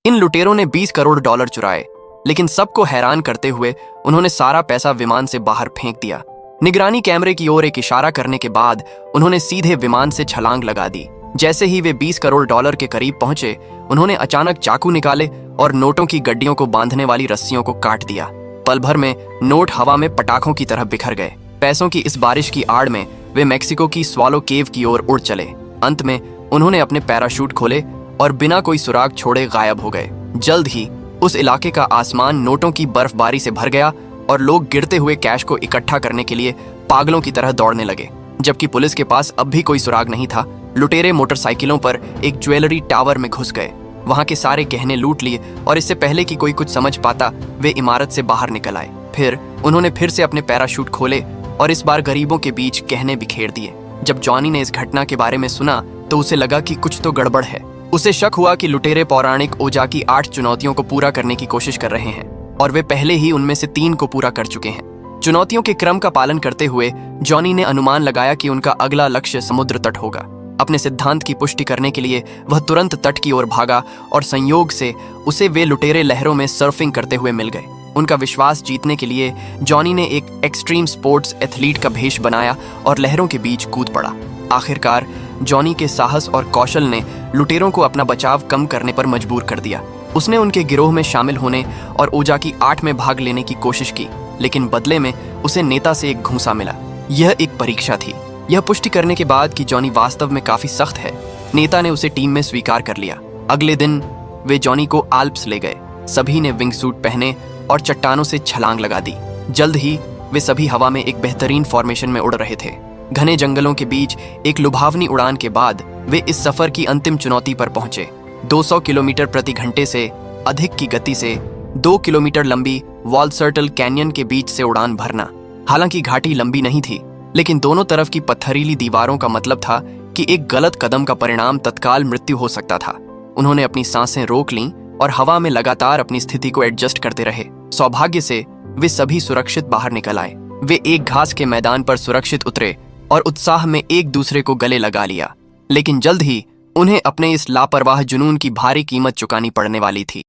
इन लुटेरों ने 20 करोड़ डॉलर चुराए, लेकिन सबको हैरान करते हुए उन्होंने सारा पैसा विमान से बाहर फेंक दिया। निगरानी कैमरे की ओर एक इशारा करने के बाद उन्होंने सीधे विमान से छलांग लगा दी। जैसे ही वे 20 करोड़ डॉलर के करीब पहुंचे, उन्होंने अचानक चाकू निकाले और नोटों की गड्डियों को बांधने वाली रस्सियों को काट दिया। पल भर में नोट हवा में पटाखों की तरह बिखर गए। पैसों की इस बारिश की आड़ में वे मेक्सिको की स्वालो केव की ओर उड़ चले। अंत में उन्होंने अपने पैराशूट खोले और बिना कोई सुराग छोड़े गायब हो गए। जल्द ही उस इलाके का आसमान नोटों की बर्फबारी से भर गया और लोग गिरते हुए कैश को इकट्ठा करने के लिए पागलों की तरह दौड़ने लगे। जबकि पुलिस के पास अब भी कोई सुराग नहीं था, लुटेरे मोटरसाइकिलों पर एक ज्वेलरी टावर में घुस गए, वहां के सारे गहने लूट लिए और इससे पहले कि कोई कुछ समझ पाता वे इमारत से बाहर निकल आए। फिर उन्होंने फिर से अपने पैराशूट खोले और इस बार गरीबों के बीच गहने बिखेर दिए। जब जॉनी ने इस घटना के बारे में सुना तो उसे लगा कि कुछ तो गड़बड़ है। उसे शक हुआ कि लुटेरे पौराणिक ओजा की 8 चुनौतियों को पूरा करने की कोशिश कर रहे हैं और वे पहले ही उनमें से 3 को पूरा कर चुके हैं। चुनौतियों के क्रम का पालन करते हुए जॉनी ने अनुमान लगाया कि उनका अगला लक्ष्य समुद्र तट होगा। अपने सिद्धांत की पुष्टि करने के लिए वह तुरंत तट की ओर भागा और संयोग से उसे वे लुटेरे लहरों में सर्फिंग करते हुए मिल गए। उनका विश्वास जीतने के लिए जॉनी ने एक एक्सट्रीम स्पोर्ट्स एथलीट का भेष बनाया और लहरों के बीच कूद पड़ा। आखिरकार जॉनी के साहस और कौशल ने लुटेरों को अपना बचाव कम करने पर मजबूर कर दिया। उसने उनके गिरोह में शामिल होने और ओजा की 8 में भाग लेने की कोशिश की, लेकिन बदले में उसे नेता से एक घूंसा मिला। यह एक परीक्षा थी। यह पुष्टि करने के बाद कि जॉनी वास्तव में काफी सख्त है, नेता ने उसे टीम में स्वीकार कर लिया। अगले दिन वे जॉनी को आल्प्स ले गए। सभी ने विंग सूट पहने और चट्टानों से छलांग लगा दी। जल्द ही वे सभी हवा में एक बेहतरीन फॉर्मेशन में उड़ रहे थे। घने जंगलों के बीच एक लुभावनी उड़ान के बाद वे इस सफर की अंतिम चुनौती पर पहुंचे। 200 किलोमीटर प्रति घंटे से अधिक की गति से 2 किलोमीटर लंबी वॉलसर्टल कैनियन के बीच से उड़ान भरना। हालांकि घाटी लंबी नहीं थी, लेकिन दोनों तरफ की पत्थरीली दीवारों का मतलब था कि एक गलत कदम का परिणाम तत्काल मृत्यु हो सकता था। उन्होंने अपनी सांसें रोक लीं और हवा में लगातार अपनी स्थिति को एडजस्ट करते रहे। सौभाग्य से वे सभी सुरक्षित बाहर निकल आए। वे एक घास के मैदान पर सुरक्षित उतरे और उत्साह में एक दूसरे को गले लगा लिया। लेकिन जल्द ही उन्हें अपने इस लापरवाह जुनून की भारी कीमत चुकानी पड़ने वाली थी।